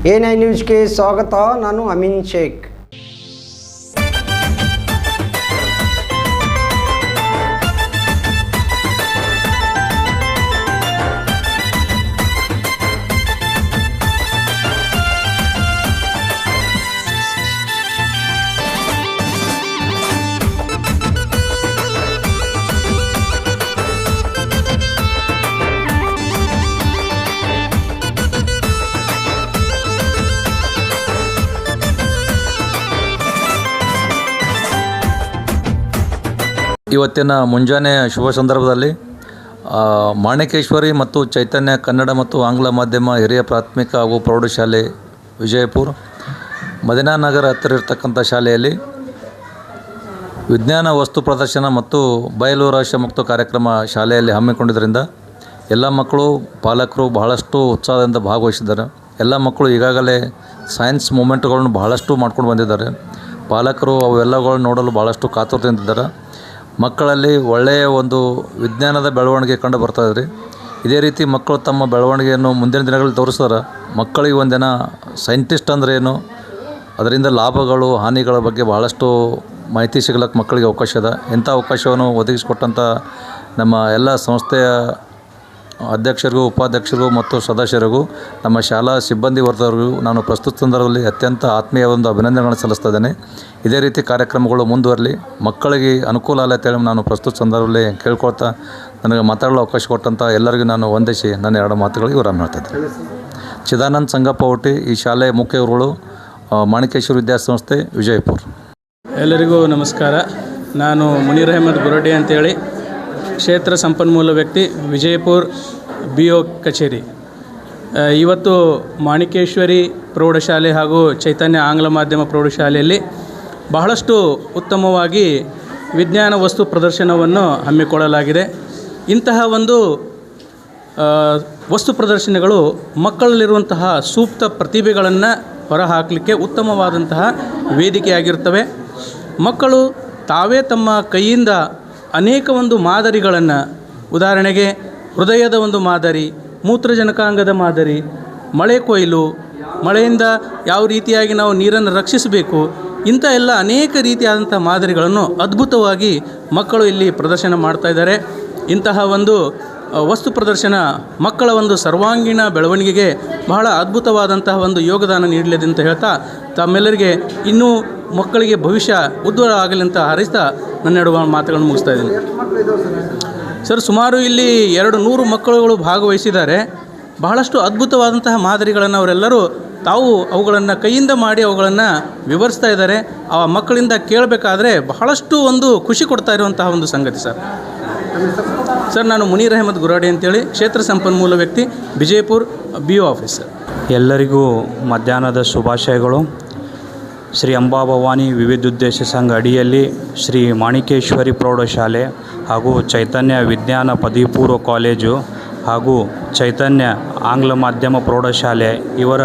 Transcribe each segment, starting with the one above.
A9 ನ್ಯೂಸ್ಗೆ ಸ್ವಾಗತ. ನಾನು ಅಮೀನ್ ಶೇಖ್. ಇವತ್ತಿನ ಮುಂಜಾನೆ ಶುಭ ಸಂದರ್ಭದಲ್ಲಿ ಮಾಣಿಕೇಶ್ವರಿ ಮತ್ತು ಚೈತನ್ಯ ಕನ್ನಡ ಮತ್ತು ಆಂಗ್ಲ ಮಾಧ್ಯಮ ಹಿರಿಯ ಪ್ರಾಥಮಿಕ ಹಾಗೂ ಪ್ರೌಢಶಾಲೆ ವಿಜಯಪುರ ಮದಿನಾನಗರ ಹತ್ತಿರ ಇರತಕ್ಕಂಥ ಶಾಲೆಯಲ್ಲಿ ವಿಜ್ಞಾನ ವಸ್ತು ಪ್ರದರ್ಶನ ಮತ್ತು ಬಯಲು ರಹಸ್ಯ ಮುಕ್ತ ಕಾರ್ಯಕ್ರಮ ಶಾಲೆಯಲ್ಲಿ ಹಮ್ಮಿಕೊಂಡಿದ್ದರಿಂದ ಎಲ್ಲ ಮಕ್ಕಳು ಪಾಲಕರು ಬಹಳಷ್ಟು ಉತ್ಸಾಹದಿಂದ ಭಾಗವಹಿಸಿದ್ದಾರೆ. ಎಲ್ಲ ಮಕ್ಕಳು ಈಗಾಗಲೇ ಸೈನ್ಸ್ ಮೂಮೆಂಟ್ಗಳನ್ನು ಬಹಳಷ್ಟು ಮಾಡ್ಕೊಂಡು ಬಂದಿದ್ದಾರೆ. ಪಾಲಕರು ಅವೆಲ್ಲಗಳನ್ನು ನೋಡಲು ಭಾಳಷ್ಟು ಕಾತುರತೆಯಿಂದಿದ್ದಾರೆ. ಮಕ್ಕಳಲ್ಲಿ ಒಳ್ಳೆಯ ಒಂದು ವಿಜ್ಞಾನದ ಬೆಳವಣಿಗೆ ಕಂಡು ಬರ್ತಾಯಿದೆ. ಇದೇ ರೀತಿ ಮಕ್ಕಳು ತಮ್ಮ ಬೆಳವಣಿಗೆಯನ್ನು ಮುಂದಿನ ದಿನಗಳಲ್ಲಿ ತೋರಿಸ್ತಾರೆ. ಮಕ್ಕಳಿಗೆ ಒಂದಿನ ಸೈಂಟಿಸ್ಟ್ ಅಂದರೆ ಏನು, ಅದರಿಂದ ಲಾಭಗಳು ಹಾನಿಗಳ ಬಗ್ಗೆ ಭಾಳಷ್ಟು ಮಾಹಿತಿ ಸಿಗಲಿಕ್ಕೆ ಮಕ್ಕಳಿಗೆ ಅವಕಾಶ ಇದೆ. ಇಂಥ ಅವಕಾಶವನ್ನು ಒದಗಿಸಿಕೊಟ್ಟಂಥ ನಮ್ಮ ಎಲ್ಲ ಸಂಸ್ಥೆಯ ಅಧ್ಯಕ್ಷರಿಗೂ ಉಪಾಧ್ಯಕ್ಷರಿಗೂ ಮತ್ತು ಸದಸ್ಯರಿಗೂ ನಮ್ಮ ಶಾಲಾ ಸಿಬ್ಬಂದಿ ವರ್ಗದವರಿಗೂ ನಾನು ಪ್ರಸ್ತುತ ಸಂದರ್ಭದಲ್ಲಿ ಅತ್ಯಂತ ಆತ್ಮೀಯ ಒಂದು ಅಭಿನಂದನೆಗಳನ್ನು ಸಲ್ಲಿಸ್ತಾ ಇದ್ದೇನೆ. ಇದೇ ರೀತಿ ಕಾರ್ಯಕ್ರಮಗಳು ಮುಂದುವರಲಿ, ಮಕ್ಕಳಿಗೆ ಅನುಕೂಲ ಆಗಲಿ ಅಂತೇಳಿ ನಾನು ಪ್ರಸ್ತುತ ಸಂದರ್ಭದಲ್ಲಿ ಕೇಳ್ಕೊಳ್ತಾ ನನಗೆ ಮಾತಾಡಲು ಅವಕಾಶ ಕೊಟ್ಟಂಥ ಎಲ್ಲರಿಗೂ ನಾನು ವಂದಿಸಿ ನನ್ನ ಎರಡು ಮಾತುಗಳಿಗೆ ವಿರಾಮ ಹೇಳ್ತಾ ಇದ್ದೇನೆ. ಚಿದಾನಂದ್ ಸಂಗಪ್ಪ ಹುಟ್ಟಿ, ಈ ಶಾಲೆಯ ಮುಖ್ಯ ಗುರುಗಳು, ಮಾಣಿಕೇಶ್ವರಿ ವಿದ್ಯಾಸಂಸ್ಥೆ ವಿಜಯಪುರ. ಎಲ್ಲರಿಗೂ ನಮಸ್ಕಾರ. ನಾನು ಮುನೀರ್ ಅಹಮದ್ ಗುರಡಿ ಅಂತೇಳಿ, ಕ್ಷೇತ್ರ ಸಂಪನ್ಮೂಲ ವ್ಯಕ್ತಿ, ವಿಜಯಪುರ BO ಕಚೇರಿ. ಇವತ್ತು ಮಾಣಿಕೇಶ್ವರಿ ಪ್ರೌಢಶಾಲೆ ಹಾಗೂ ಚೈತನ್ಯ ಆಂಗ್ಲ ಮಾಧ್ಯಮ ಪ್ರೌಢಶಾಲೆಯಲ್ಲಿ ಬಹಳಷ್ಟು ಉತ್ತಮವಾಗಿ ವಿಜ್ಞಾನ ವಸ್ತು ಪ್ರದರ್ಶನವನ್ನು ಹಮ್ಮಿಕೊಳ್ಳಲಾಗಿದೆ. ಇಂತಹ ಒಂದು ವಸ್ತು ಪ್ರದರ್ಶನಗಳು ಮಕ್ಕಳಲ್ಲಿರುವಂತಹ ಸೂಕ್ತ ಪ್ರತಿಭೆಗಳನ್ನು ಹೊರಹಾಕಲಿಕ್ಕೆ ಉತ್ತಮವಾದಂತಹ ವೇದಿಕೆಯಾಗಿರ್ತವೆ. ಮಕ್ಕಳು ತಾವೇ ತಮ್ಮ ಕೈಯಿಂದ ಅನೇಕ ಒಂದು ಮಾದರಿಗಳನ್ನು, ಉದಾಹರಣೆಗೆ ಹೃದಯದ ಒಂದು ಮಾದರಿ, ಮೂತ್ರಜನಕಾಂಗದ ಮಾದರಿ, ಮಳೆ ಕೊಯ್ಲು, ಮಳೆಯಿಂದ ಯಾವ ರೀತಿಯಾಗಿ ನಾವು ನೀರನ್ನು ರಕ್ಷಿಸಬೇಕು, ಇಂಥ ಎಲ್ಲ ಅನೇಕ ರೀತಿಯಾದಂಥ ಮಾದರಿಗಳನ್ನು ಅದ್ಭುತವಾಗಿ ಮಕ್ಕಳು ಇಲ್ಲಿ ಪ್ರದರ್ಶನ ಮಾಡ್ತಾಯಿದ್ದಾರೆ. ಇಂತಹ ಒಂದು ವಸ್ತು ಪ್ರದರ್ಶನ ಮಕ್ಕಳ ಒಂದು ಸರ್ವಾಂಗೀಣ ಬೆಳವಣಿಗೆಗೆ ಬಹಳ ಅದ್ಭುತವಾದಂತಹ ಒಂದು ಯೋಗದಾನ ನೀಡಲಿದೆ ಅಂತ ಹೇಳ್ತಾ ತಮ್ಮೆಲ್ಲರಿಗೆ ಇನ್ನೂ ಮಕ್ಕಳಿಗೆ ಭವಿಷ್ಯ ಉಜ್ವಲ ಆಗಲಿ ಅಂತ ಹಾರೈಸ್ತಾ ನನ್ನೆರಡು ಮಾತುಗಳನ್ನು ಮುಗಿಸ್ತಾ ಇದ್ದೀನಿ. ಸರ್, ಸುಮಾರು ಇಲ್ಲಿ 200 ಮಕ್ಕಳುಗಳು ಭಾಗವಹಿಸಿದ್ದಾರೆ. ಬಹಳಷ್ಟು ಅದ್ಭುತವಾದಂತಹ ಮಾದರಿಗಳನ್ನು ಅವರೆಲ್ಲರೂ ತಾವು ಅವುಗಳನ್ನು ಕೈಯಿಂದ ಮಾಡಿ ಅವುಗಳನ್ನು ವಿವರಿಸ್ತಾ ಇದ್ದಾರೆ. ಆ ಮಕ್ಕಳಿಂದ ಕೇಳಬೇಕಾದ್ರೆ ಬಹಳಷ್ಟು ಒಂದು ಖುಷಿ ಕೊಡ್ತಾ ಇರುವಂತಹ ಒಂದು ಸಂಗತಿ ಸರ್. ನಾನು ಮುನೀರ್ ಅಹಮದ್ ಗುರಾಡಿ ಅಂತೇಳಿ, ಕ್ಷೇತ್ರ ಸಂಪನ್ಮೂಲ ವ್ಯಕ್ತಿ, ವಿಜಯಪುರ BO ಆಫೀಸರ್. ಎಲ್ಲರಿಗೂ ಮಧ್ಯಾಹ್ನದ ಶುಭಾಶಯಗಳು. ಶ್ರೀ ಅಂಬಾಭವಾನಿ ವಿವಿಧೋದ್ದೇಶ ಸಂಘ ಅಡಿಯಲ್ಲಿ ಶ್ರೀ ಮಾಣಿಕೇಶ್ವರಿ ಪ್ರೌಢಶಾಲೆ ಹಾಗೂ ಚೈತನ್ಯ ವಿಜ್ಞಾನ ಪದವಿ ಪೂರ್ವ ಕಾಲೇಜು ಹಾಗೂ ಚೈತನ್ಯ ಆಂಗ್ಲ ಮಾಧ್ಯಮ ಪ್ರೌಢಶಾಲೆ ಇವರ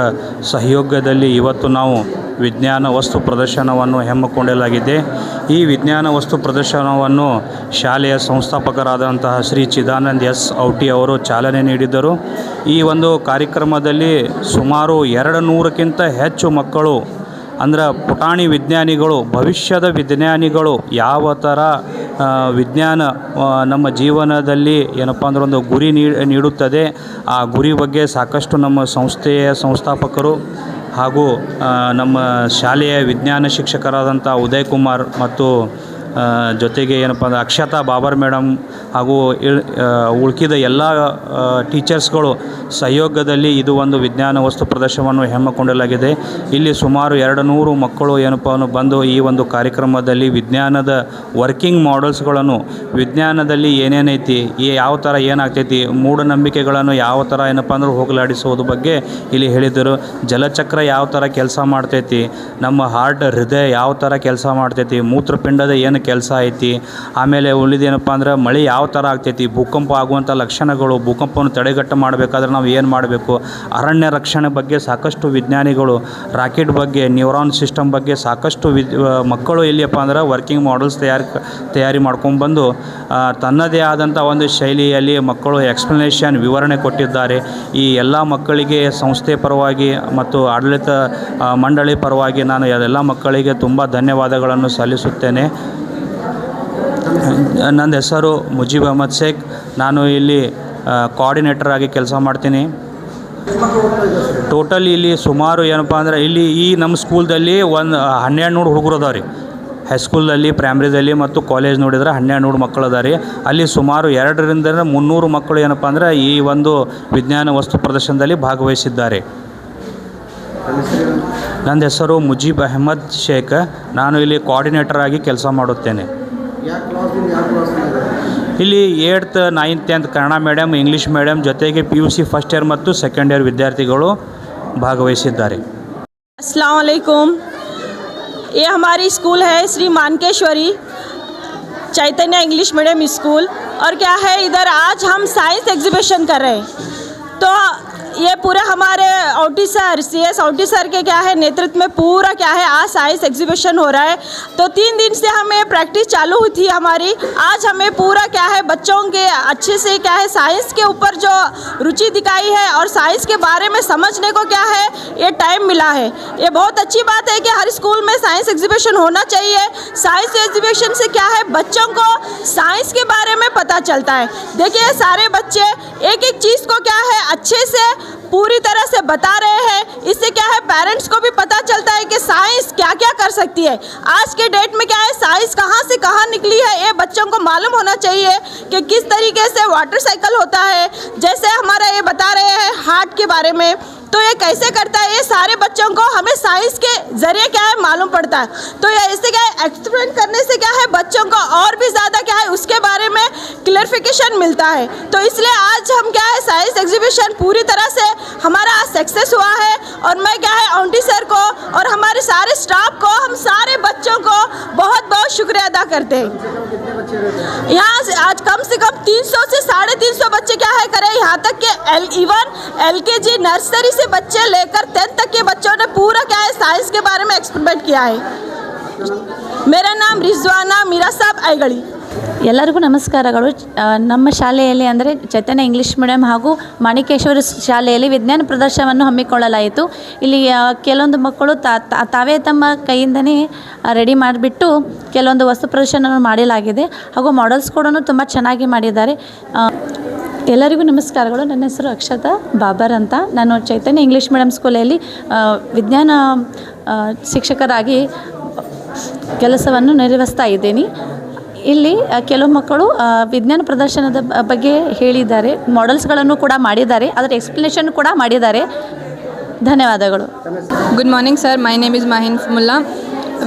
ಸಹಯೋಗದಲ್ಲಿ ಇವತ್ತು ನಾವು ವಿಜ್ಞಾನ ವಸ್ತು ಪ್ರದರ್ಶನವನ್ನು ಹಮ್ಮಿಕೊಳ್ಳಲಾಗಿದೆ. ಈ ವಿಜ್ಞಾನ ವಸ್ತು ಪ್ರದರ್ಶನವನ್ನು ಶಾಲೆಯ ಸಂಸ್ಥಾಪಕರಾದಂತಹ ಶ್ರೀ ಚಿದಾನಂದ್ S. ಔಟಿ ಅವರು ಚಾಲನೆ ನೀಡಿದರು. ಈ ಒಂದು ಕಾರ್ಯಕ್ರಮದಲ್ಲಿ ಸುಮಾರು 200ಕ್ಕಿಂತ ಹೆಚ್ಚು ಮಕ್ಕಳು, ಅಂದ್ರೆ ಪುಟಾಣಿ ವಿಜ್ಞಾನಿಗಳು, ಭವಿಷ್ಯದ ವಿಜ್ಞಾನಿಗಳು, ಯಾವ ಥರ ವಿಜ್ಞಾನ ನಮ್ಮ ಜೀವನದಲ್ಲಿ ಏನಪ್ಪ ಅಂದ್ರೆ ಒಂದು ಗುರಿ ನೀಡುತ್ತದೆ, ಆ ಗುರಿ ಬಗ್ಗೆ ಸಾಕಷ್ಟು ನಮ್ಮ ಸಂಸ್ಥೆಯ ಸಂಸ್ಥಾಪಕರು ಹಾಗೂ ನಮ್ಮ ಶಾಲೆಯ ವಿಜ್ಞಾನ ಶಿಕ್ಷಕರಾದಂಥ ಉದಯ್ ಕುಮಾರ್ ಮತ್ತು ಜೊತೆಗೆ ಏನಪ್ಪ ಅಂದರೆ ಅಕ್ಷತಾ ಬಾಬರ್ ಮೇಡಮ್ ಹಾಗೂ ಉಳ್ಕಿದ ಎಲ್ಲ ಟೀಚರ್ಸ್ಗಳು ಸಹಯೋಗದಲ್ಲಿ ಇದು ಒಂದು ವಿಜ್ಞಾನ ವಸ್ತು ಪ್ರದರ್ಶನವನ್ನು ಹಮ್ಮಿಕೊಳ್ಳಲಾಗಿದೆ. ಇಲ್ಲಿ ಸುಮಾರು 200 ಮಕ್ಕಳು ಏನಪ್ಪ ಬಂದು ಈ ಒಂದು ಕಾರ್ಯಕ್ರಮದಲ್ಲಿ ವಿಜ್ಞಾನದ ವರ್ಕಿಂಗ್ ಮಾಡೆಲ್ಸ್ಗಳನ್ನು, ವಿಜ್ಞಾನದಲ್ಲಿ ಏನೇನೈತಿ, ಯಾವ ಥರ ಏನಾಗ್ತೈತಿ, ಮೂಢನಂಬಿಕೆಗಳನ್ನು ಯಾವ ಥರ ಏನಪ್ಪ ಅಂದ್ರೆ ಹೋಗಲಾಡಿಸೋದು ಬಗ್ಗೆ ಇಲ್ಲಿ ಹೇಳಿದರು. ಜಲಚಕ್ರ ಯಾವ ಥರ ಕೆಲಸ ಮಾಡ್ತೈತಿ, ನಮ್ಮ ಹಾರ್ಟ್ ಹೃದಯ ಯಾವ ಥರ ಕೆಲಸ ಮಾಡ್ತೈತಿ, ಮೂತ್ರಪಿಂಡದ ಏನು ಕೆಲಸ ಐತಿ. ಆಮೇಲೆ ಉಳಿದೇನಪ್ಪ ಅಂದ್ರೆ ಮಳೆ ಯಾವ ಥರ ಆಗ್ತೈತಿ, ಭೂಕಂಪ ಆಗುವಂಥ ಲಕ್ಷಣಗಳು, ಭೂಕಂಪವನ್ನು ತಡೆಗಟ್ಟು ಮಾಡಬೇಕಾದ್ರೆ ನಾವು ಏನು ಮಾಡಬೇಕು, ಅರಣ್ಯ ರಕ್ಷಣೆ ಬಗ್ಗೆ ಸಾಕಷ್ಟು ವಿಜ್ಞಾನಿಗಳು, ರಾಕೆಟ್ ಬಗ್ಗೆ, ನ್ಯೂರಾನ್ ಸಿಸ್ಟಮ್ ಬಗ್ಗೆ ಸಾಕಷ್ಟು ಮಕ್ಕಳು ಎಲ್ಲಿಯಪ್ಪ ಅಂದ್ರೆ ವರ್ಕಿಂಗ್ ಮಾಡೆಲ್ಸ್ ತಯಾರಿ ಮಾಡ್ಕೊಂಡ್ಬಂದು ತನ್ನದೇ ಆದಂಥ ಒಂದು ಶೈಲಿಯಲ್ಲಿ ಮಕ್ಕಳು ಎಕ್ಸ್ಪ್ಲನೇಷನ್ ವಿವರಣೆ ಕೊಟ್ಟಿದ್ದಾರೆ. ಈ ಎಲ್ಲ ಮಕ್ಕಳಿಗೆ ಸಂಸ್ಥೆ ಪರವಾಗಿ ಮತ್ತು ಆಡಳಿತ ಮಂಡಳಿ ಪರವಾಗಿ ನಾನು ಎಲ್ಲ ಮಕ್ಕಳಿಗೆ ತುಂಬ ಧನ್ಯವಾದಗಳನ್ನು ಸಲ್ಲಿಸುತ್ತೇನೆ. ನನ್ನ ಹೆಸರು ಮುಜೀಬ್ ಅಹಮದ್ ಶೇಖ್. ನಾನು ಇಲ್ಲಿ ಕೋಆರ್ಡಿನೇಟರ್ ಆಗಿ ಕೆಲಸ ಮಾಡ್ತೀನಿ. ಟೋಟಲ್ ಇಲ್ಲಿ ಸುಮಾರು ಏನಪ್ಪ ಅಂದ್ರೆ ಇಲ್ಲಿ ಈ ನಮ್ಮ ಸ್ಕೂಲ್ದಲ್ಲಿ ಒಂದು 1200 ಹುಡುಗರು ಅದಾವೆ ರೀ. ಹೈಸ್ಕೂಲಲ್ಲಿ, ಪ್ರೈಮ್ರಿದಲ್ಲಿ ಮತ್ತು ಕಾಲೇಜ್ ನೋಡಿದ್ರೆ 1200 ಮಕ್ಕಳು ಅದಾವೆ ರೀ. ಅಲ್ಲಿ ಸುಮಾರು 200ರಿಂದ 300 ಮಕ್ಕಳು ಏನಪ್ಪ ಅಂದ್ರೆ ಈ ಒಂದು ವಿಜ್ಞಾನ ವಸ್ತು ಪ್ರದರ್ಶನದಲ್ಲಿ ಭಾಗವಹಿಸಿದ್ದಾರೆ. ನನ್ನ ಹೆಸರು ಮುಜೀಬ್ ಅಹಮದ್ ಶೇಖ್. ನಾನು ಇಲ್ಲಿ ಕೋಆರ್ಡಿನೇಟರ್ ಆಗಿ ಕೆಲಸ ಮಾಡುತ್ತೇನೆ. ಇಲ್ಲಿ 8th 9th 10th Kannada medium, English medium ಜೊತೆಗೆ PUC ಫಸ್ಟ್ ಇಯರ್ ಮತ್ತು ಸೆಕೆಂಡ್ ಇಯರ್ ವಿದ್ಯಾರ್ಥಿಗಳು ಭಾಗವಹಿಸಿದ್ದಾರೆ. अस्सलाम वालेकुम। ये हमारी स्कूल है श्री मानकेश्वरी चैतन्य इंग्लिश मीडियम स्कूल, और क्या है इधर आज हम साइंस एग्जीबिशन कर रहे हैं। तो ये पूरे हमारे Auti sir, CS Auti sir के क्या है नेतृत्व में पूरा क्या है आज साइंस एग्जीबिशन हो रहा है। तो 3 दिन से हमें प्रैक्टिस चालू हुई थी हमारी। आज हमें पूरा क्या है बच्चों के अच्छे से क्या है साइंस के ऊपर जो रुचि दिखाई है और साइंस के बारे में समझने को क्या है ये टाइम मिला है। ये बहुत अच्छी बात है कि हर स्कूल में साइंस एग्जीबिशन होना चाहिए। साइंस एग्जीबिशन से क्या है बच्चों को साइंस के बारे में पता चलता है। देखिए सारे बच्चे एक एक चीज़ को क्या है अच्छे से पूरी तरह से बता रहे हैं। इससे क्या है पेरेंट्स को भी पता चलता है कि साइंस क्या क्या कर सकती है। आज के डेट में क्या है साइंस कहाँ से कहाँ निकली है ये बच्चों को मालूम होना चाहिए कि किस तरीके से वाटर साइकिल होता है। जैसे हमारा ये बता रहे हैं हार्ट के बारे में, तो ये कैसे करता है ये सारे बच्चों को हमें साइंस के ज़रिए क्या है मालूम पड़ता है। तो ये इससे क्या है एक्सपेरिमेंट करने से क्या है बच्चों को और भी ज़्यादा क्या है उसके बारे में क्लियरिफिकेशन मिलता है। तो इसलिए आज हम क्या है साइंस एग्जीबिशन पूरी तरह से हमारा आज सक्सेस हुआ है। और मैं क्या है औटी सर को और हमारे सारे स्टाफ को, हम सारे बच्चों को बहुत बहुत शुक्रिया अदा करते हैं। यहाँ से आज कम से कम 300 से 350 बच्चे क्या है करें, यहाँ तक कि LKG नर्सरी से बच्चे लेकर 10th तक के बच्चों ने पूरा क्या है साइंस के बारे में एक्सपेरिमेंट किया है। मेरा नाम रिजवाना मीरा साहब ಐಗಳಿ। ಎಲ್ಲರಿಗೂ ನಮಸ್ಕಾರಗಳು। ನಮ್ಮ ಶಾಲೆಯಲ್ಲಿ ಅಂದರೆ ಚೈತನ್ಯ ಇಂಗ್ಲೀಷ್ ಮೀಡಿಯಂ ಹಾಗೂ ಮಾಣಿಕೇಶ್ವರಿ ಶಾಲೆಯಲ್ಲಿ ವಿಜ್ಞಾನ ಪ್ರದರ್ಶನವನ್ನು ಹಮ್ಮಿಕೊಳ್ಳಲಾಯಿತು। ಇಲ್ಲಿ ಕೆಲವೊಂದು ಮಕ್ಕಳು ತಾವೇ ತಮ್ಮ ಕೈಯಿಂದನೇ ರೆಡಿ ಮಾಡಿಬಿಟ್ಟು ಕೆಲವೊಂದು ವಸ್ತು ಪ್ರದರ್ಶನವನ್ನು ಮಾಡಲಾಗಿದೆ ಹಾಗೂ ಮಾಡೆಲ್ಸ್ ಕೂಡ ತುಂಬ ಚೆನ್ನಾಗಿ ಮಾಡಿದ್ದಾರೆ। ಎಲ್ಲರಿಗೂ ನಮಸ್ಕಾರಗಳು। ನನ್ನ ಹೆಸರು ಅಕ್ಷತಾ ಬಾಬರ್ ಅಂತ। ನಾನು ಚೈತನ್ಯ ಇಂಗ್ಲೀಷ್ ಮೀಡಿಯಂ ಸ್ಕೂಲಲ್ಲಿ ವಿಜ್ಞಾನ ಶಿಕ್ಷಕರಾಗಿ ಕೆಲಸವನ್ನು ನಿರ್ವಹಿಸ್ತಾ ಇದ್ದೀನಿ। ಇಲ್ಲಿ ಕೆಲವು ಮಕ್ಕಳು ವಿಜ್ಞಾನ ಪ್ರದರ್ಶನದ ಬಗ್ಗೆ ಹೇಳಿದ್ದಾರೆ, ಮಾಡೆಲ್ಸ್ಗಳನ್ನು ಕೂಡ ಮಾಡಿದ್ದಾರೆ, ಅದರ ಎಕ್ಸ್ಪ್ಲನೇಷನ್ ಕೂಡ ಮಾಡಿದ್ದಾರೆ। ಧನ್ಯವಾದಗಳು। Good morning sir, my name is Mahin Mullah.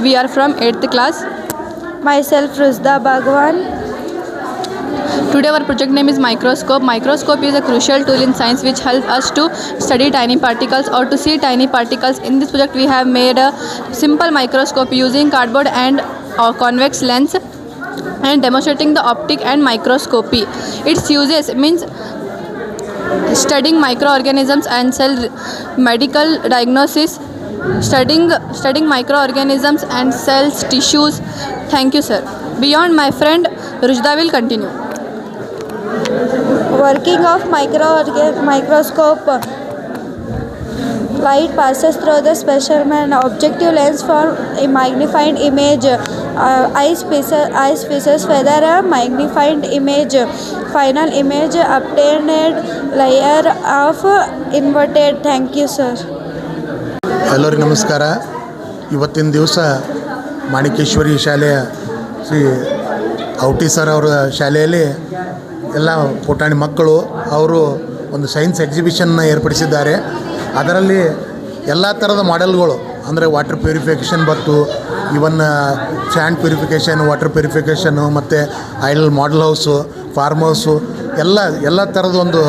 We are from 8th class. Myself Ruzda Bhagwan. Today our project name is microscope. Microscope is a crucial tool in science which helps us to study tiny particles or to see tiny particles. In this project we have made a simple microscope using cardboard and convex lens and demonstrating the optic and microscopy. Its uses means studying microorganisms and cell medical diagnosis, studying microorganisms and cells, tissues. Thank you sir. Beyond my friend Rujda will continue. Working of microscope. Light passes through the specimen objective lens for a magnified image. Eye species whether a magnified image. Final image obtained layer of inverted. Thank you sir. ಎಲ್ಲರಿಗೂ ನಮಸ್ಕಾರ। ಇವತ್ತಿನ ದಿವಸ ಮಾಣಿಕೇಶ್ವರಿ ಶಾಲೆಯ Shri ಔಟಿ sir ಅವರ ಶಾಲೆಯಲ್ಲಿ ಎಲ್ಲ ಪುಟಾಣಿ ಮಕ್ಕಳು ಅವರು ಒಂದು ಸೈನ್ಸ್ ಎಕ್ಸಿಬಿಷನ್ನ ಏರ್ಪಡಿಸಿದ್ದಾರೆ। ಅದರಲ್ಲಿ ಎಲ್ಲ ಥರದ ಮಾಡೆಲ್ಗಳು ಅಂದರೆ ವಾಟರ್ ಪ್ಯೂರಿಫಿಕೇಷನ್ ಬತ್ತು, ಇವನ್ ಸ್ಯಾಂಡ್ ವಾಟರ್ ಪ್ಯೂರಿಫಿಕೇಷನ್ನು ಮತ್ತು idol model house, farm house ಎಲ್ಲ ಥರದ ಒಂದು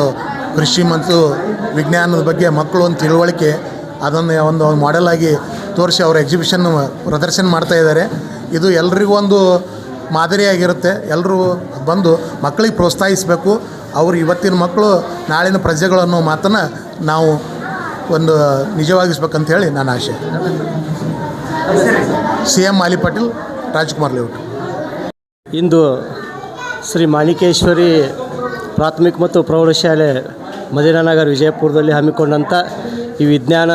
ಕೃಷಿ ಮತ್ತು ವಿಜ್ಞಾನದ ಬಗ್ಗೆ ಮಕ್ಕಳು ಒಂದು ತಿಳುವಳಿಕೆ ಅದನ್ನು ಒಂದು ಮಾಡೆಲ್ ಆಗಿ ತೋರಿಸಿ ಅವರ ಎಕ್ಸಿಬಿಷನ್ ಪ್ರದರ್ಶನ ಮಾಡ್ತಾಯಿದ್ದಾರೆ। ಇದು ಎಲ್ರಿಗೂ ಒಂದು ಮಾದರಿಯಾಗಿರುತ್ತೆ. ಎಲ್ಲರೂ ಬಂದು ಮಕ್ಕಳಿಗೆ ಪ್ರೋತ್ಸಾಹಿಸಬೇಕು. ಅವರು ಇವತ್ತಿನ ಮಕ್ಕಳು ನಾಳಿನ ಪ್ರಜೆಗಳು ಅನ್ನೋ ಮಾತನ್ನು ನಾವು ಒಂದು ನಿಜವಾಗಿಸ್ಬೇಕಂತ ಹೇಳಿ ನನ್ನ ಆಶೆ. CM ಮಾಲಿ ಪಾಟೀಲ್, ರಾಜ್ಕುಮಾರ್ ಲೇಔಟ್. ಇಂದು ಶ್ರೀ ಮಾಣಿಕೇಶ್ವರಿ ಪ್ರಾಥಮಿಕ ಮತ್ತು ಪ್ರೌಢಶಾಲೆ ಮದೀನಾನಗರ್ ವಿಜಯಪುರದಲ್ಲಿ ಹಮ್ಮಿಕೊಂಡಂಥ ಈ ವಿಜ್ಞಾನ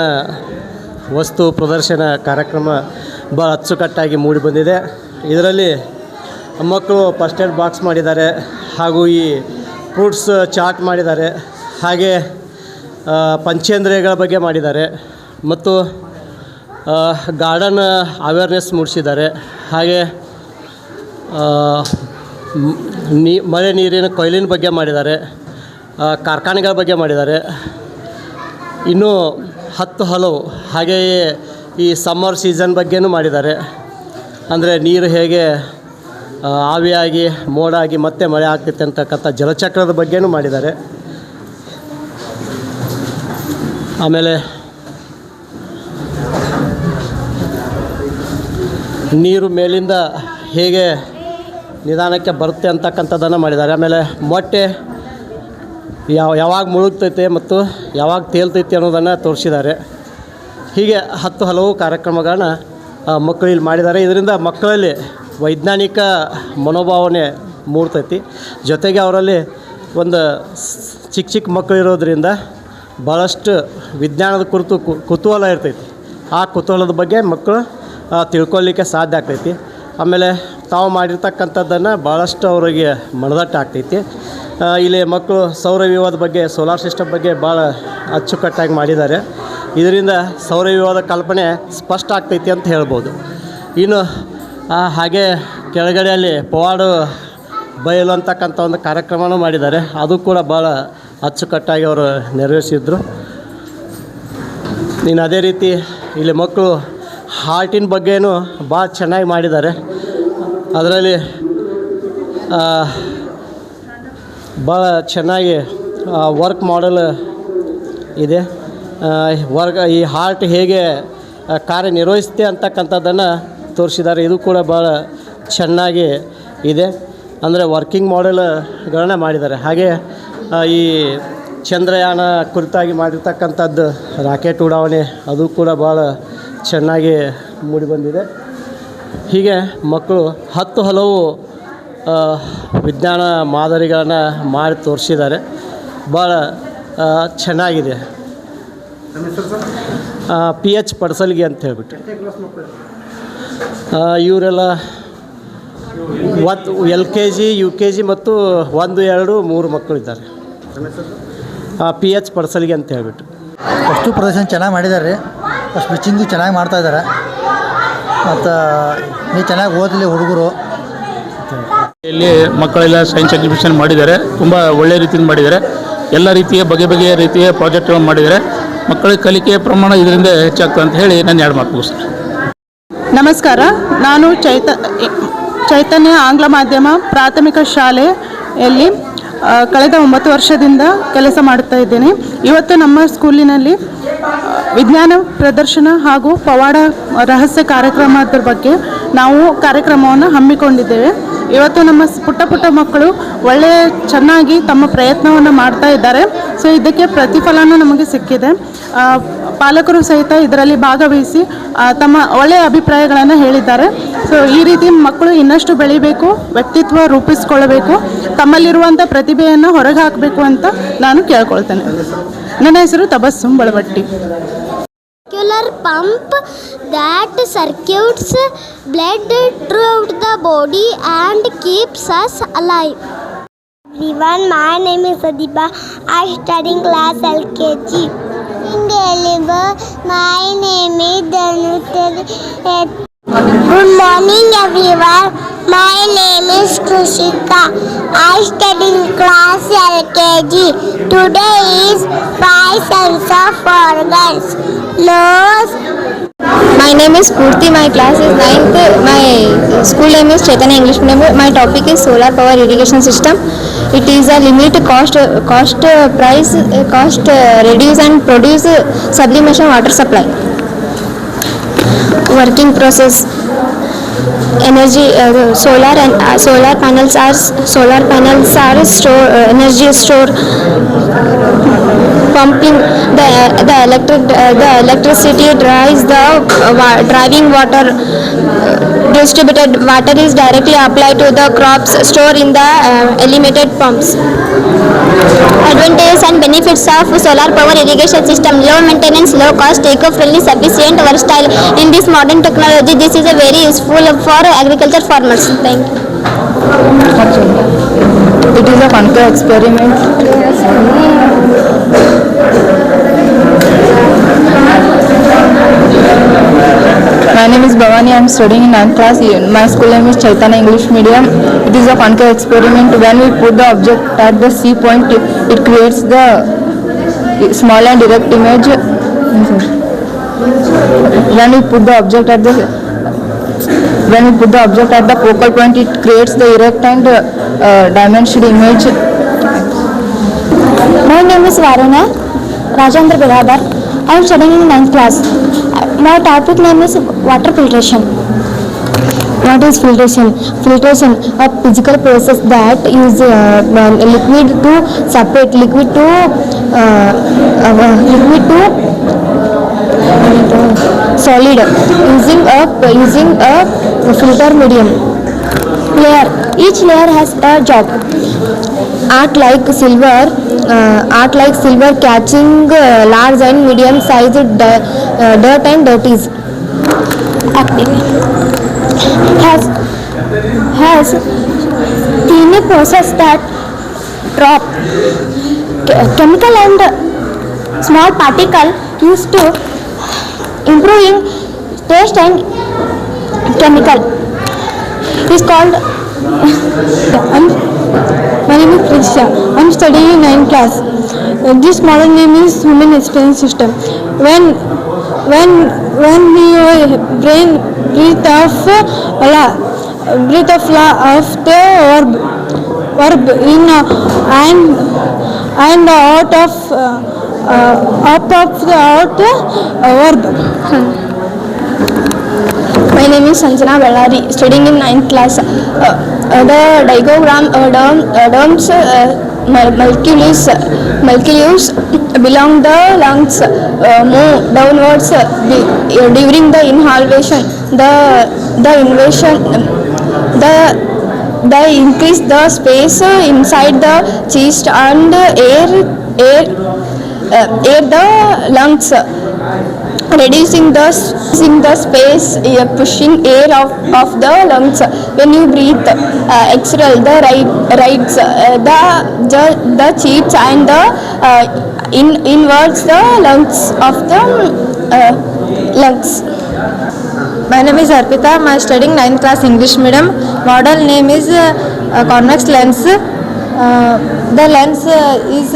ವಸ್ತು ಪ್ರದರ್ಶನ ಕಾರ್ಯಕ್ರಮ ಭಾಳ ಅಚ್ಚುಕಟ್ಟಾಗಿ ಮೂಡಿಬಂದಿದೆ. ಇದರಲ್ಲಿ ಮಕ್ಕಳು ಫಸ್ಟ್ ಏಡ್ ಬಾಕ್ಸ್ ಮಾಡಿದ್ದಾರೆ, ಹಾಗೂ ಈ ಫ್ರೂಟ್ಸ್ ಚಾಟ್ ಮಾಡಿದ್ದಾರೆ, ಹಾಗೆ ಪಂಚೇಂದ್ರಿಯಗಳ ಬಗ್ಗೆ ಮಾಡಿದ್ದಾರೆ, ಮತ್ತು ಗಾರ್ಡನ್ ಅವೇರ್ನೆಸ್ ಮೂಡಿಸಿದ್ದಾರೆ. ಹಾಗೆ ಮಳೆ ನೀರಿನ ಕೊಯ್ಲಿನ ಬಗ್ಗೆ ಮಾಡಿದ್ದಾರೆ, ಕಾರ್ಖಾನೆಗಳ ಬಗ್ಗೆ ಮಾಡಿದ್ದಾರೆ. ಇನ್ನೂ 10 ಹಲವು ಹಾಗೆಯೇ ಈ ಸಮ್ಮರ್ ಸೀಸನ್ ಬಗ್ಗೆನೂ ಮಾಡಿದ್ದಾರೆ. ಅಂದರೆ ನೀರು ಹೇಗೆ ಆವಿಯಾಗಿ ಮೋಡಾಗಿ ಮತ್ತೆ ಮಳೆ ಆಗ್ತೈತೆ ಅಂತಕ್ಕಂಥ ಜಲಚಕ್ರದ ಬಗ್ಗೆನೂ ಮಾಡಿದ್ದಾರೆ. ಆಮೇಲೆ ನೀರು ಮೇಲಿಂದ ಹೇಗೆ ನಿಧಾನಕ್ಕೆ ಬರುತ್ತೆ ಅಂತಕ್ಕಂಥದ್ದನ್ನು ಮಾಡಿದ್ದಾರೆ. ಆಮೇಲೆ ಮೊಟ್ಟೆ ಯಾವಾಗ ಮುಳುಗ್ತೈತೆ ಮತ್ತು ಯಾವಾಗ ತೇಲ್ತೈತೆ ಅನ್ನೋದನ್ನು ತೋರಿಸಿದ್ದಾರೆ. ಹೀಗೆ 10 ಹಲವು ಕಾರ್ಯಕ್ರಮಗಳನ್ನ ಮಕ್ಕಳು ಇಲ್ಲಿ ಮಾಡಿದ್ದಾರೆ. ಇದರಿಂದ ಮಕ್ಕಳಲ್ಲಿ ವೈಜ್ಞಾನಿಕ ಮನೋಭಾವನೆ ಮೂಡ್ತೈತಿ. ಜೊತೆಗೆ ಅವರಲ್ಲಿ ಒಂದು ಚಿಕ್ಕ ಮಕ್ಕಳು ಇರೋದರಿಂದ ಭಾಳಷ್ಟು ವಿಜ್ಞಾನದ ಕುರಿತು ಕುತೂಹಲ ಇರ್ತೈತಿ. ಆ ಕುತೂಹಲದ ಬಗ್ಗೆ ಮಕ್ಕಳು ತಿಳ್ಕೊಳ್ಳಿಕ್ಕೆ ಸಾಧ್ಯ ಆಗ್ತೈತಿ. ಆಮೇಲೆ ತಾವು ಮಾಡಿರ್ತಕ್ಕಂಥದ್ದನ್ನು ಭಾಳಷ್ಟು ಅವರಿಗೆ ಮನದಟ್ಟಾಗ್ತೈತಿ. ಇಲ್ಲಿ ಮಕ್ಕಳು ಸೌರವ್ಯೂಹದ ಬಗ್ಗೆ, ಸೋಲಾರ್ ಸಿಸ್ಟಮ್ ಬಗ್ಗೆ ಭಾಳ ಅಚ್ಚುಕಟ್ಟಾಗಿ ಮಾಡಿದ್ದಾರೆ. ಇದರಿಂದ ಸೌರವ್ಯೂಹದ ಕಲ್ಪನೆ ಸ್ಪಷ್ಟ ಆಗ್ತೈತಿ ಅಂತ ಹೇಳ್ಬೋದು. ಇನ್ನು ಹಾಗೆ ಕೆಳಗಡೆಯಲ್ಲಿ ಪವಾಡು ಬಯಲು ಅಂತಕ್ಕಂಥ ಒಂದು ಕಾರ್ಯಕ್ರಮನೂ ಮಾಡಿದ್ದಾರೆ. ಅದು ಕೂಡ ಭಾಳ ಅಚ್ಚುಕಟ್ಟಾಗಿ ಅವರು ನೆರವೇರಿಸಿದ್ರು. ಇನ್ನು ಅದೇ ರೀತಿ ಇಲ್ಲಿ ಮಕ್ಕಳು ಹಾರ್ಟಿನ ಬಗ್ಗೆನೂ ಭಾಳ ಚೆನ್ನಾಗಿ ಮಾಡಿದ್ದಾರೆ. ಅದರಲ್ಲಿ ಭಾಳ ಚೆನ್ನಾಗಿ ವರ್ಕ್ ಮಾಡೆಲ್ ಇದೆ. ಈ ಹಾರ್ಟ್ ಹೇಗೆ ಕಾರ್ಯನಿರ್ವಹಿಸುತ್ತೆ ಅಂತಕ್ಕಂಥದ್ದನ್ನು ತೋರಿಸಿದ್ದಾರೆ. ಇದು ಕೂಡ ಭಾಳ ಚೆನ್ನಾಗಿ ಇದೆ. ಅಂದರೆ ವರ್ಕಿಂಗ್ ಮಾಡೆಲ್ಗಳನ್ನ ಮಾಡಿದ್ದಾರೆ. ಹಾಗೆ ಈ ಚಂದ್ರಯಾನ ಕುರಿತಾಗಿ ಮಾಡಿರ್ತಕ್ಕಂಥದ್ದು ರಾಕೆಟ್ ಉಡಾವಣೆ, ಅದು ಕೂಡ ಭಾಳ ಚೆನ್ನಾಗಿ ಮೂಡಿಬಂದಿದೆ. ಹೀಗೆ ಮಕ್ಕಳು 10 ಹಲವು ವಿಜ್ಞಾನ ಮಾದರಿಗಳನ್ನು ಮಾಡಿ ತೋರಿಸಿದ್ದಾರೆ. ಭಾಳ ಚೆನ್ನಾಗಿದೆ. PH ಪಡ್ಸಲ್ಗಿ ಅಂತ ಹೇಳ್ಬಿಟ್ಟು ಇವರೆಲ್ಲ LKG UKG ಮತ್ತು 1, 2, 3 ಮಕ್ಕಳಿದ್ದಾರೆ. PH ಪಡ್ಸಲ್ಗಿ ಅಂತ ಹೇಳ್ಬಿಟ್ಟು ವಸ್ತು ಪ್ರದರ್ಶನ ಚೆನ್ನಾಗಿ ಮಾಡಿದ್ದಾರೆ ರೀ. ಸ್ಟಿಚಿಂಗು ಚೆನ್ನಾಗಿ ಮಾಡ್ತಾಯಿದ್ದಾರೆ. ಮತ್ತು ನೀವು ಚೆನ್ನಾಗಿ ಓದಲಿ ಹುಡುಗರು. ಇಲ್ಲಿ ಮಕ್ಕಳೆಲ್ಲ ಸೈನ್ಸ್ ಎಕ್ಸಿಬಿಷನ್ ಮಾಡಿದ್ದಾರೆ. ತುಂಬ ಒಳ್ಳೆಯ ರೀತಿಯಿಂದ ಮಾಡಿದ್ದಾರೆ. ಎಲ್ಲ ರೀತಿಯ ಬಗೆಯ ರೀತಿಯ ಪ್ರಾಜೆಕ್ಟ್ಗಳನ್ನು ಮಾಡಿದ್ದಾರೆ. ಮಕ್ಕಳ ಕಲಿಕೆಯ ಪ್ರಮಾಣ ಇದರಿಂದ ಹೆಚ್ಚಾಗ್ತದೆ ಅಂತ ಹೇಳಿ ನಾನು 2 ಮಾತು ಮುಗಿಸ್ತೇನೆ. ನಮಸ್ಕಾರ, ನಾನು ಚೈತನ್ಯ ಆಂಗ್ಲ ಮಾಧ್ಯಮ ಪ್ರಾಥಮಿಕ ಶಾಲೆಯಲ್ಲಿ ಕಳೆದ 9 ವರ್ಷದಿಂದ ಕೆಲಸ ಮಾಡುತ್ತಾ ಇದ್ದೇನೆ. ಇವತ್ತು ನಮ್ಮ ಸ್ಕೂಲಿನಲ್ಲಿ ವಿಜ್ಞಾನ ಪ್ರದರ್ಶನ ಹಾಗೂ ಪವಾಡ ರಹಸ್ಯ ಕಾರ್ಯಕ್ರಮದ ಬಗ್ಗೆ ನಾವು ಕಾರ್ಯಕ್ರಮವನ್ನು ಹಮ್ಮಿಕೊಂಡಿದ್ದೇವೆ. ಇವತ್ತು ನಮ್ಮ ಪುಟ್ಟ ಮಕ್ಕಳು ಚೆನ್ನಾಗಿ ತಮ್ಮ ಪ್ರಯತ್ನವನ್ನು ಮಾಡ್ತಾ ಇದ್ದಾರೆ. ಸೊ ಇದಕ್ಕೆ ಪ್ರತಿಫಲನೂ ನಮಗೆ ಸಿಕ್ಕಿದೆ. ಪಾಲಕರು ಸಹಿತ ಇದರಲ್ಲಿ ಭಾಗವಹಿಸಿ ತಮ್ಮ ಒಳ್ಳೆಯ ಅಭಿಪ್ರಾಯಗಳನ್ನು ಹೇಳಿದ್ದಾರೆ. ಸೊ ಈ ರೀತಿ ಮಕ್ಕಳು ಇನ್ನಷ್ಟು ಬೆಳಿಬೇಕು, ವ್ಯಕ್ತಿತ್ವ ರೂಪಿಸ್ಕೊಳ್ಬೇಕು, ತಮ್ಮಲ್ಲಿರುವಂಥ ಪ್ರತಿಭೆಯನ್ನು ಹೊರಗೆ ಹಾಕಬೇಕು ಅಂತ ನಾನು ಕೇಳ್ಕೊಳ್ತೇನೆ. ನನ್ನ ಹೆಸರು ತಬಸ್ಸುಮ್ ಬಳವಟ್ಟಿ. Pump that circuits blood throughout the body and keeps us alive. Everyone, my name is Adiba. I study in class LKG. My name is Dhanutari. Good morning, everyone. My name is Krushika. I study in class LKG. Today is 5 sense of organs. Nose. My name is Purti. My class is 9th. My school name is Chaitanya English Medium. My topic is solar power irrigation system. It is a limit cost price cost reduce and produce sublimation water supply. Working process. energy. Solar panels are energy store. Pumping the electricity drives the driving water. Distributed water is directly applied to the crops stored in the elevated pumps. Advantages and benefits of solar power irrigation system: low maintenance, low cost, eco-friendly, sufficient, versatile. In this modern technology, this is a very useful for agriculture farmers. Thank you. It is a conquer experiment. My name is Bhavani. I am studying in 9th class. My school name is Chaitanya English Medium. It is a conquer experiment. When we put the object at the C point, it creates the small and direct image. When we put the object at the focal point, it creates the erect and dimensioned image. My name is Varuna Rajendra Biradar. I am studying in 9th class. My topic name is water filtration. What is filtration? Filtration, a physical process that use liquid to separate liquid to solid using a filter medium. Layer. Each layer has a job. Art like silver catching large and medium sized dirt and dirties. Active. Has tiny process that drop chemical and small particle used to improving taste and chemical is called. My name is Prisha. I am studying in 9th class. This model name is Human Experience System. When we breathe of the verb in and out of the verb. My name is Sanjana Bellari, studying in 9th class. The diagram terms Malleus belong the lungs move downwards during the inhalation. The increase the space inside the chest and air the lungs. Reducing the space, pushing air of the lungs. When you breathe, exhale the rights, the cheeks and the inwards the lungs of the lungs. My name is Arpita. I am studying 9th class English medium. Model name is convex lens. The lens is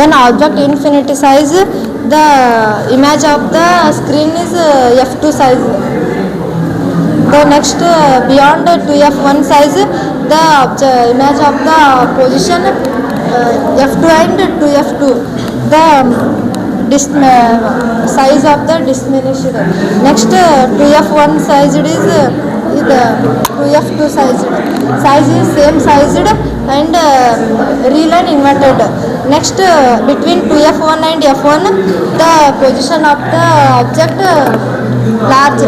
when object infinity size, the image of the screen is f2 size. The next beyond 2f1 size, the image of the position f2 and 2f2. The size of the diminished. Next 2f1 size is the 2f2 size. Size is same sized and real and inverted. Next between 2f1 and f1, the position of the object large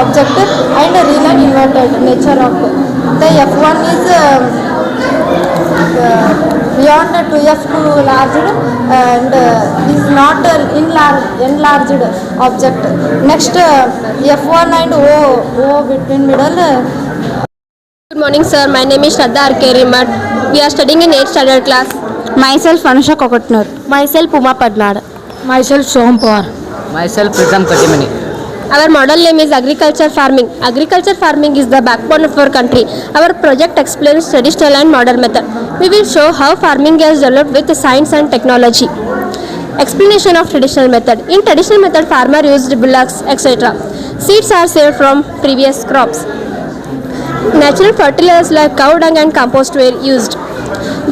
object and real and inverted nature of the f1 is beyond 2f2 large and is not enlarged object. Next f1 and o between middle. Good morning, sir. My name is Shraddha Arkerimat. We are studying in 8th standard class. Myself Anusha Kokotnar. Myself Puma Padnad. Myself Soham Pawar. Myself Pritham Katimani. Our model name is agriculture farming. Agriculture farming is the backbone of our country. Our project explains traditional and modern method. We will show how farming is developed with science and technology. Explanation of traditional method. In traditional method, farmer used bullocks, etc. Seeds are saved from previous crops. Natural fertilizers like cow dung and compost were used.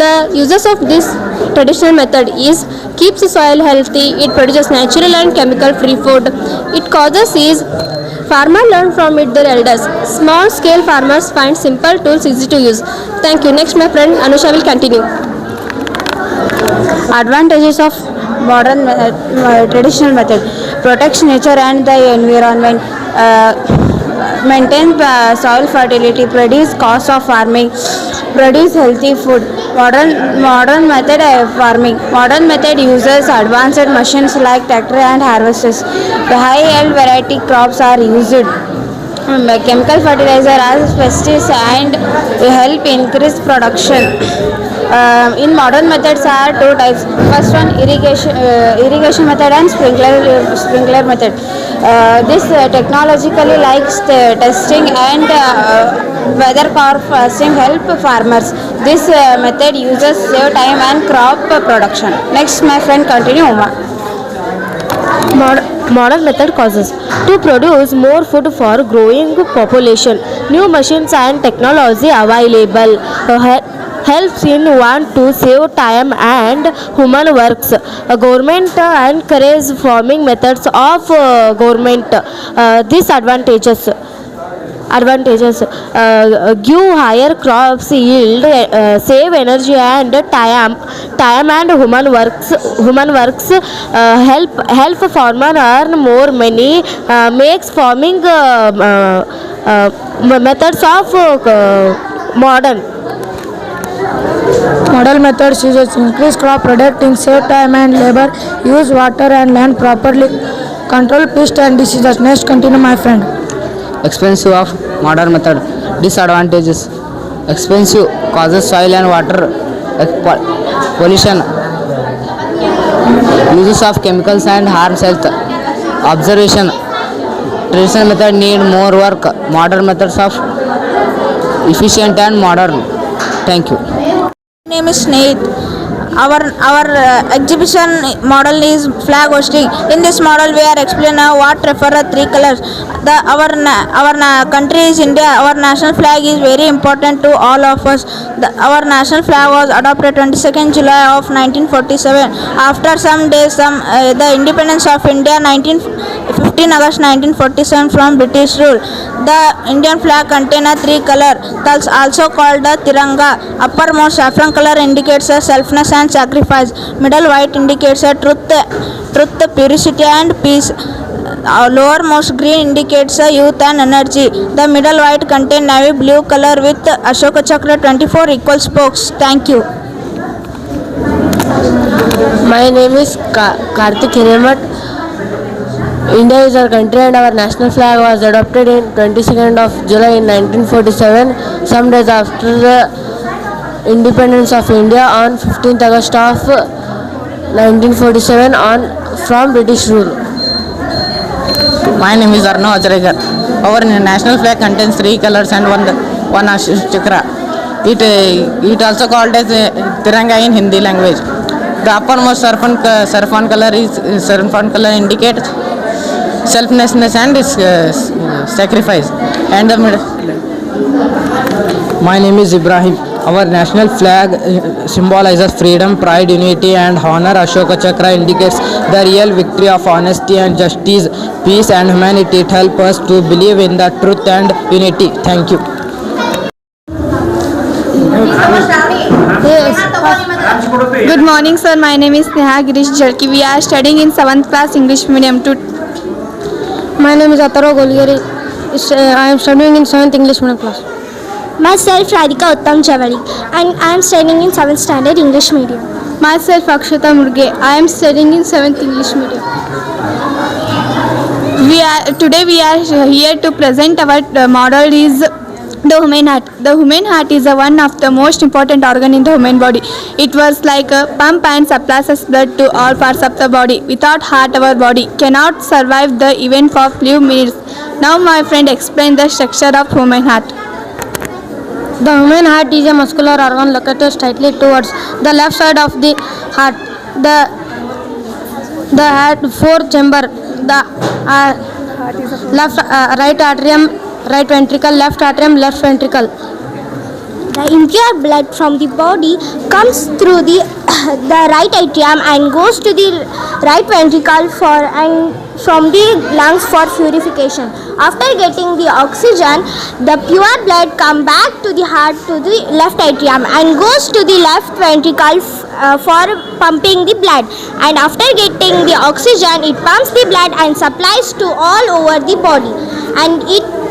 The uses of this traditional method is keeps the soil healthy, it produces natural and chemical free food. It causes is farmer learn from it their elders. Small scale farmers find simple tools easy to use. Thank you. Next my friend Anusha will continue. Advantages of modern traditional method: protects nature and the environment, maintain soil fertility, reduce cost of farming, produce healthy food. Modern method farming. Modern method uses advanced machines like tractor and harvesters. The high yield variety crops are used. Chemical fertilizer as pesticides and help increase production. In modern methods are two types. First one, irrigation method and sprinkler method. This technologically likes testing and weather forecasting help farmers. This method uses save time and crop production. Next my friend continue Uma. Modern method causes to produce more food for growing population. New machines and technology available helps in want to save time and human works. Government encourage farming methods of government. Disadvantages give higher crops yield, save energy and time and human works, help farmer earn more money, makes farming methods of modern methods uses increase crop producing, save time and labor, use water and land properly, control pests and diseases. Next continue my friend. Expensive of modern method. Disadvantages: expensive, causes soil and water pollution, uses of chemicals and harms health. Observation: traditional method need more work, modern methods of efficient and modern. Thank you. My name is Snehit. Our exhibition model is flag hosting. In this model we are explaining what refer three colors. Our country is India. Our national flag is very important to all of us. Our national flag was adopted 22nd July of 1947. After some days, the independence of India 15 August 1947 from British rule. The Indian flag contains three colors, thus also called the Tiranga. Uppermost saffron color indicates selfness and sacrifice. Middle white indicates truth, purity and peace. Lowermost green indicates youth and energy. The middle white contains navy blue color with Ashoka Chakra 24 equal spokes. Thank you. My name is Karthik Hiremat. India is our country and our national flag was adopted in 22nd of July in 1947. Some days after the independence of India on 15th August of 1947 from British rule. My name is Arnav Ajregar. Our national flag contains three colors and one Ashoka Chakra. It also called as Tiranga in Hindi language. The uppermost saffron color indicates selflessness and sacrifice. And the middle. My name is Ibrahim. Our national flag symbolizes freedom, pride, unity and honor. Ashoka Chakra indicates the real victory of honesty and justice, peace and humanity. It helps us to believe in the truth and unity. Thank you. Good morning, sir. My name is Neha Girish Jalki. We are studying in 7th class English medium. My name is Ataro Golgari. I am studying in 7th English medium class. Myself Radhika Uttam Javadi and I am studying in 7th standard English medium. Myself Akshata Murge. I am studying in 7th English medium. Today we are here to present our model is the human heart. The human heart is one of the most important organ in the human body. It works like a pump and supplies blood to all parts of the body. Without heart, our body cannot survive the event for few minutes. Now my friend explain the structure of human heart. The human heart is a muscular organ located slightly towards the left side of the heart. The heart four chamber. The right atrium right ventricle, left atrium, left ventricle. The impure blood from the body comes through the right atrium and goes to the right ventricle and from the lungs for purification. After getting the oxygen, the pure blood comes back to the heart to the left atrium and goes to the left ventricle for pumping the blood. And after getting the oxygen, it pumps the blood and supplies to all over the body. And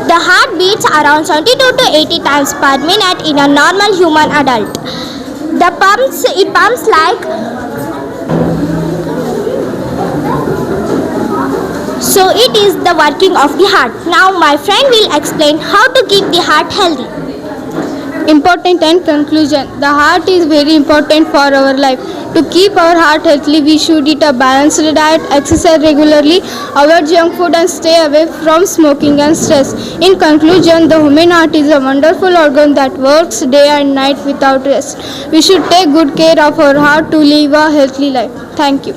the heart beats around 72 to 80 times per minute in a normal human adult. It pumps like so. It is the working of the heart. Now my friend will explain how to keep the heart healthy. Important and conclusion. The heart is very important for our life. To keep our heart healthy, we should eat a balanced diet, exercise regularly, avoid junk food and stay away from smoking and stress. In conclusion, the human heart is a wonderful organ that works day and night without rest. We should take good care of our heart to live a healthy life. Thank you.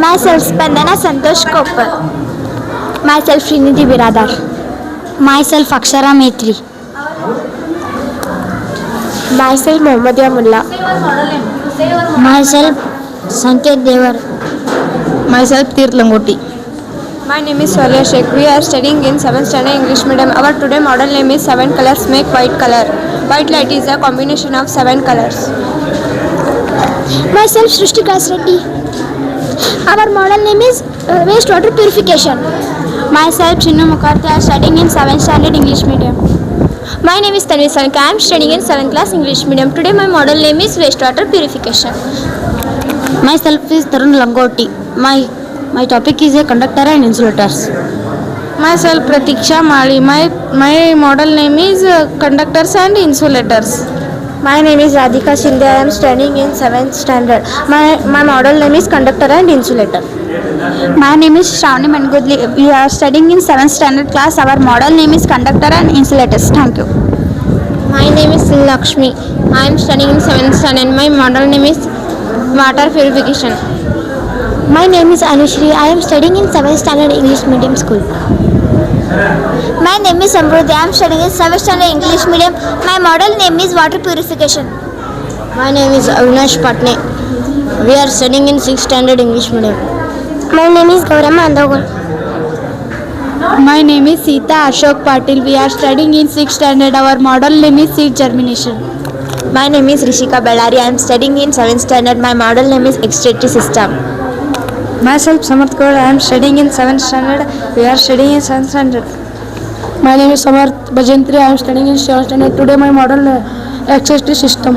Myself Spandana Santosh Koppal. Myself Srinidhi Biradar. Myself Akshara Maitri. Myself Mohammadia Mullah. Myself Sanket Devar. Myself Tirth Langoti. My name is Swalia Sheikh. We are studying in 7th standard English medium. Our today model name is 7 colors make white color. White light is a combination of 7 colors. Myself Srishti Reddy. Our model name is wastewater purification. Myself Chinnu Mukherjee. I am studying in 7th standard English medium. My name is Tanvi Sanka. I am studying in 7th class English medium. Today my model name is wastewater purification. Myself is Tarun Langoti. My topic is a conductor and insulators. Myself Pratiksha Mali. My model name is conductors and insulators. My name is Radhika Shinde. I am studying in 7th standard. My model name is conductor and insulator. My name is Shravani Mangudli. We are studying in 7th standard class. Our model name is conductor and insulators. Thank you. My name is Lakshmi. I am studying in 7th standard. My model name is water purification. My name is Anushri. I am studying in 7th standard English medium school. My name is Samruddhi. I am studying in 7th standard English medium. My model name is water purification. My name is Avinash Patne. We are studying in 6th standard English medium. My name is Gaurama Andogol. My name is Sita Ashok Patil. We are studying in 6th standard. Our model name is seed germination. My name is Rishika Bellari. I am studying in 7th standard. My model name is excretory system. Myself Samarth Kaur. I am studying in 7th standard. We are studying in 7th standard. My name is Samarth Bajentri. I am studying in 7th standard. Today my model excretory system.